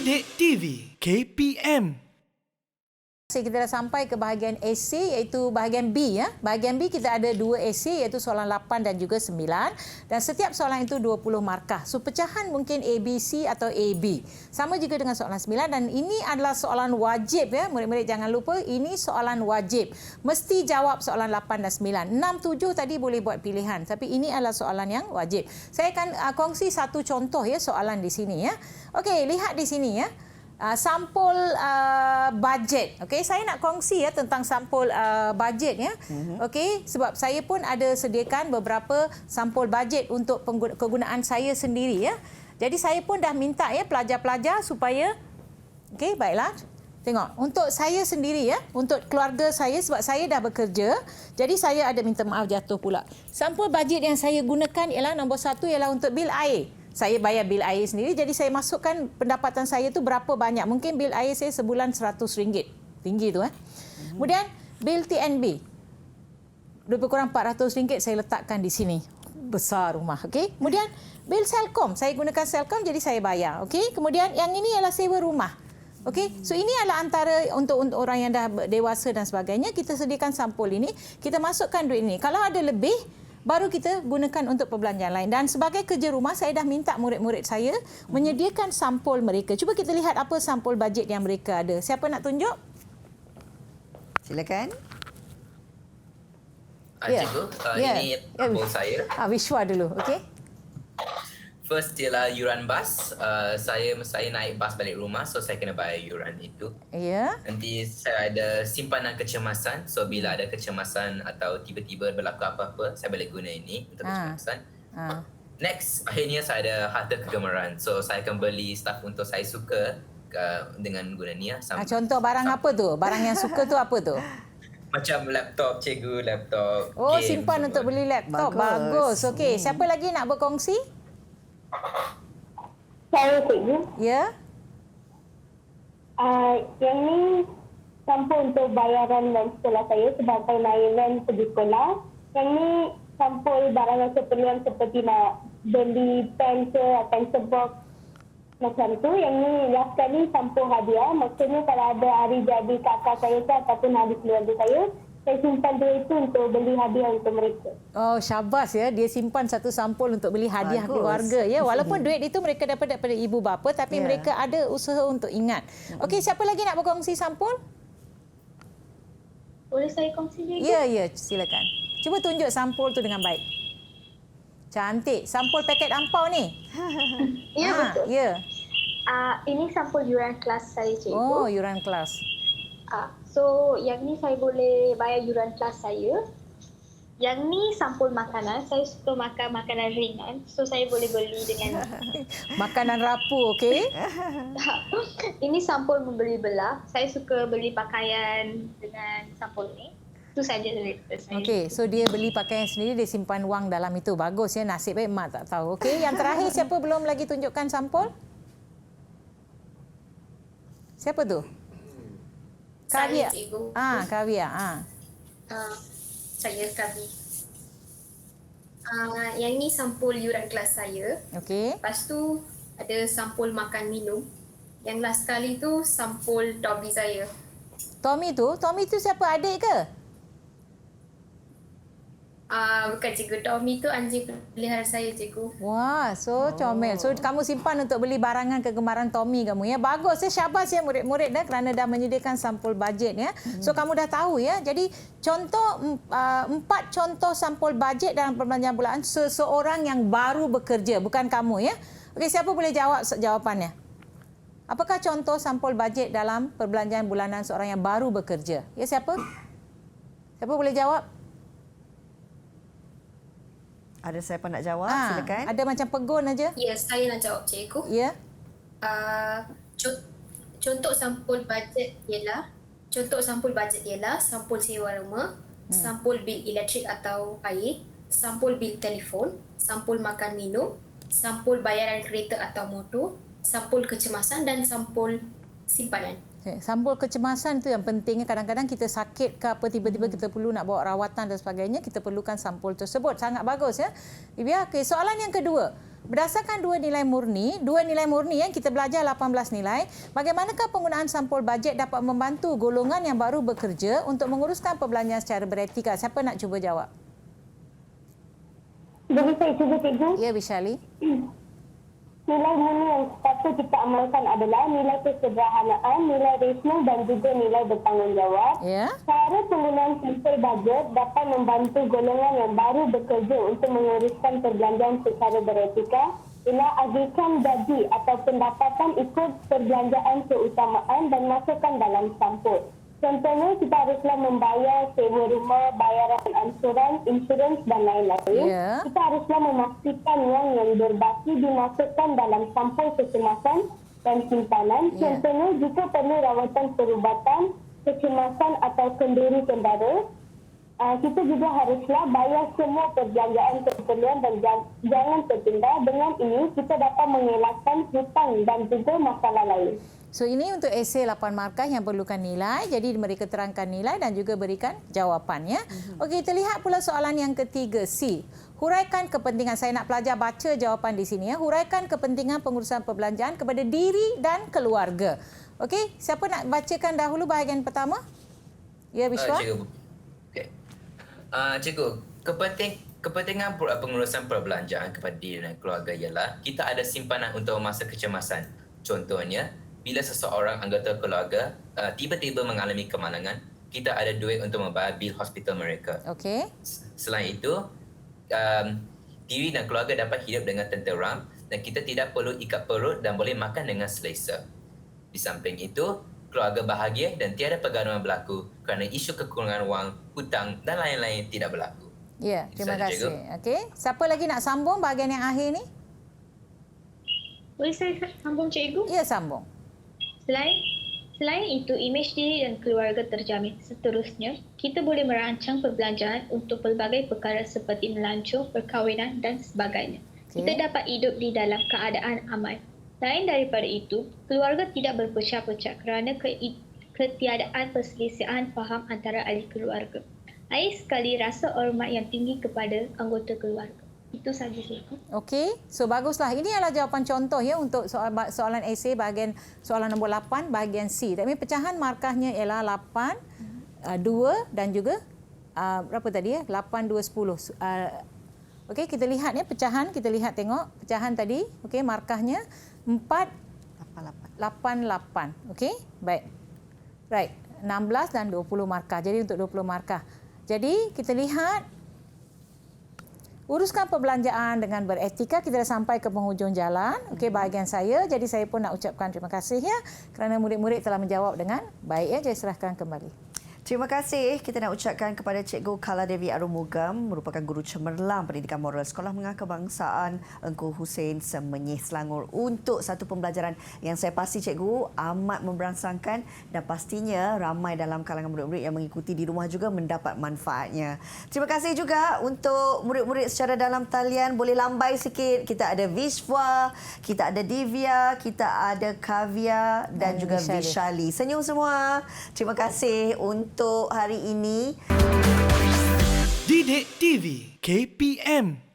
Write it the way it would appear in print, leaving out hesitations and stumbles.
Didik TV KPM. Kita dah sampai ke bahagian esei iaitu bahagian B ya. Bahagian B kita ada 2 esei iaitu soalan 8 dan juga 9 dan setiap soalan itu 20 markah. So pecahan mungkin A, B, C atau A, B. Sama juga dengan soalan 9 dan ini adalah soalan wajib ya. Murid-murid jangan lupa ini soalan wajib. Mesti jawab soalan 8 dan 9. 6, 7 tadi boleh buat pilihan tapi ini adalah soalan yang wajib. Saya akan kongsi satu contoh ya soalan di sini ya. Okey, lihat di sini ya. Sampul bajet. Okey, saya nak kongsi ya tentang sampul bajet ya. Okey, sebab saya pun ada sediakan beberapa sampul bajet untuk kegunaan saya sendiri ya. Jadi saya pun dah minta ya pelajar-pelajar supaya okey, baiklah. Tengok, untuk saya sendiri ya, untuk keluarga saya sebab saya dah bekerja, jadi saya ada minta maaf jatuh pula. Sampul bajet yang saya gunakan ialah nombor 1 ialah untuk bil air. Saya bayar bil air sendiri, jadi saya masukkan pendapatan saya tu berapa banyak. Mungkin bil air saya sebulan RM100. Tinggi tu Kemudian bil TNB. Lebih kurang RM400 saya letakkan di sini. Besar rumah, okey. Kemudian bil Selcom. Saya gunakan Selcom jadi saya bayar, okey. Kemudian yang ini ialah sewa rumah. Okey, so ini adalah antara untuk orang yang dah dewasa dan sebagainya, kita sediakan sampul ini, kita masukkan duit ini. Kalau ada lebih, baru kita gunakan untuk perbelanjaan lain. Dan sebagai kerja rumah, saya dah minta murid-murid saya menyediakan sampul mereka. Cuba kita lihat apa sampul bajet yang mereka ada. Siapa nak tunjuk? Silakan. Cikgu, ini sampul saya. Vishwa dulu, okey. First ialah yuran bas. Saya naik bas balik rumah, so saya kena bayar yuran itu. Ya. Nanti saya ada simpanan kecemasan. So bila ada kecemasan atau tiba-tiba berlaku apa-apa, saya boleh guna ini untuk kecemasan. Next, akhirnya saya ada harta kegemaran. So saya akan beli stuff untuk saya suka dengan guna ni. Contoh barang apa tu? Barang yang suka tu apa tu? Macam laptop, cikgu, laptop. Oh, game, simpan untuk beli laptop. Bagus. Okey, siapa lagi nak berkongsi? Saya cikgu. Ya. Yang ni sampul untuk bayaran dan sekolah saya sebagai layanan pergi sekolah. Yang ni sampul barang keperluan seperti nak beli pen ke, pencil box macam tu. Yang ni last kali sampul hadiah. Maksudnya kalau ada hari jadi kakak saya ke ataupun hari keluarga saya simpan duit itu untuk beli hadiah untuk mereka. Oh, syabas ya. Dia simpan satu sampul untuk beli hadiah keluarga ya. Walaupun duit itu mereka dapat daripada ibu bapa tapi mereka ada usaha untuk ingat. Okey, siapa lagi nak berkongsi sampul? Boleh saya kongsi juga? Ya, silakan. Cuba tunjuk sampul tu dengan baik. Cantik. Sampul paket ampau ni. Ya, betul. Ya. Ini sampul yuran kelas saya, cikgu. Oh, yuran kelas. So, yang ni saya boleh bayar yuran kelas saya. Yang ni sampul makanan. Saya suka makan makanan ringan. So, saya boleh beli dengan... Makanan rapuh, okey? Ini sampul membeli belah. Saya suka beli pakaian dengan sampul ni. Itu saja dari saya. Okey, so dia beli pakaian sendiri, dia simpan wang dalam itu. Bagus ya, nasib baik mak tak tahu. Okey, yang terakhir siapa belum lagi tunjukkan sampul? Siapa tu? Kavia. Saya, cikgu. Kavia. Saya Kavi. Yang ni sampul yuran kelas saya. Okey. Lepas tu ada sampul makan minum. Yang last kali tu sampul Tommy saya. Tommy tu siapa, adik ke? Bukan, cikgu. Tommy tu anjing peliharaan saya, cikgu. Wah, so comel. So kamu simpan untuk beli barangan kegemaran Tommy kamu ya. Bagus ya, syabas ya murid-murid kerana dah menyediakan sampul bajet ya. So kamu dah tahu ya. Jadi contoh 4 contoh sampul bajet dalam perbelanjaan bulanan seseorang yang baru bekerja, bukan kamu ya. Okey, siapa boleh jawab jawapannya? Apakah contoh sampul bajet dalam perbelanjaan bulanan seorang yang baru bekerja? Ya, siapa? Siapa boleh jawab? Ada siapa nak jawab? Silakan. Ada macam pegun aja. Ya, saya nak jawab, cikgu. Ya. Contoh sampul bajet ialah sampul sewa rumah, sampul bil elektrik atau air, sampul bil telefon, sampul makan minum, sampul bayaran kereta atau motor, sampul kecemasan dan sampul simpanan. Sampul kecemasan tu yang pentingnya. Kadang-kadang kita sakit ke apa, tiba-tiba kita perlu nak bawa rawatan dan sebagainya, kita perlukan sampul tersebut. Sangat bagus ya. Okey, soalan yang kedua. berdasarkan dua nilai murni yang kita belajar 18 nilai, bagaimanakah penggunaan sampul bajet dapat membantu golongan yang baru bekerja untuk menguruskan perbelanjaan secara beretika? Siapa nak cuba jawab? Boleh saya cuba, Cikgu? Ya, Bishali. Nilai murni yang patut kita amalkan adalah nilai kesederhanaan, nilai rasional dan juga nilai bertanggungjawab. Ya. Cara penggunaan sampul bajet dapat membantu golongan yang baru bekerja untuk menguruskan perbelanjaan secara beretika ialah agihkan gaji atau pendapatan ikut perbelanjaan keutamaan dan masukkan dalam sampul. Contohnya, kita haruslah membayar sewa rumah, bayaran ansuran, insurans dan lain-lain. Ya. Kita haruslah memastikan wang yang berbaki dimasukkan dalam sampul kecemasan dan simpanan. Ya. Contohnya, jika perlu rawatan perubatan, kecemasan atau kenduri kendara, kita juga haruslah bayar semua perbelanjaan keperluan dan jangan tertunda. Dengan ini, kita dapat mengelakkan hutang dan juga masalah lain. So ini untuk esei 8 markah yang perlukan nilai. Jadi mereka terangkan nilai dan juga berikan jawapan ya. Okey, kita lihat pula soalan yang ketiga C. Huraikan kepentingan, saya nak pelajar baca jawapan di sini ya. Huraikan kepentingan pengurusan perbelanjaan kepada diri dan keluarga. Okey, siapa nak bacakan dahulu bahagian pertama? Ya, Bishwa. Cikgu. Okay. Cikgu, kepentingan pengurusan perbelanjaan kepada diri dan keluarga ialah kita ada simpanan untuk masa kecemasan. Contohnya, bila seseorang anggota keluarga tiba-tiba mengalami kemalangan, kita ada duit untuk membayar bil hospital mereka. Okey. Selain itu, diri dan keluarga dapat hidup dengan tenteram dan kita tidak perlu ikat perut dan boleh makan dengan selesa. Di samping itu, keluarga bahagia dan tiada pergaduhan berlaku kerana isu kekurangan wang, hutang dan lain-lain tidak berlaku. Ya, terima Itu sahaja, kasih. Okey, siapa lagi nak sambung bahagian yang akhir ni? Boleh saya sambung, Cikgu? Ya, sambung. Selain itu, imej diri dan keluarga terjamin. Seterusnya, kita boleh merancang perbelanjaan untuk pelbagai perkara seperti melancong, perkahwinan dan sebagainya. Okey. Kita dapat hidup di dalam keadaan aman. Lain daripada itu, keluarga tidak berpecah-pecah kerana ketiadaan perselisihan faham antara ahli keluarga. Air sekali rasa hormat yang tinggi kepada anggota keluarga. Itu sahaja, Cikgu. Okey, so baguslah. Ini adalah jawapan contoh ya untuk soalan esei bahagian soalan nombor 8 bahagian C. Tapi pecahan markahnya ialah 8, 2 dan juga berapa tadi ya? 8, 2, 10. Okey, kita lihat ya pecahan, kita lihat tengok pecahan tadi. Okey, markahnya 4, 8, 8. Okey, baik. Right, 16 dan 20 markah. Jadi untuk 20 markah. Jadi kita lihat uruskan perbelanjaan dengan beretika. Kita dah sampai ke penghujung jalan. Okey, bahagian saya. Jadi saya pun nak ucapkan terima kasih ya kerana murid-murid telah menjawab dengan baik ya. Saya serahkan kembali. Terima kasih kita nak ucapkan kepada Cikgu Kala Devi Arumugam, merupakan guru cemerlang pendidikan moral Sekolah Menengah Kebangsaan Engku Hussein Semenyih Selangor untuk satu pembelajaran yang saya pasti Cikgu amat memberangsangkan dan pastinya ramai dalam kalangan murid-murid yang mengikuti di rumah juga mendapat manfaatnya. Terima kasih juga untuk murid-murid secara dalam talian. Boleh lambai sikit. Kita ada Vishwa, kita ada Divya, kita ada Kavya dan juga Vishali. Senyum semua. Terima kasih untuk hari ini. Didik TV KPM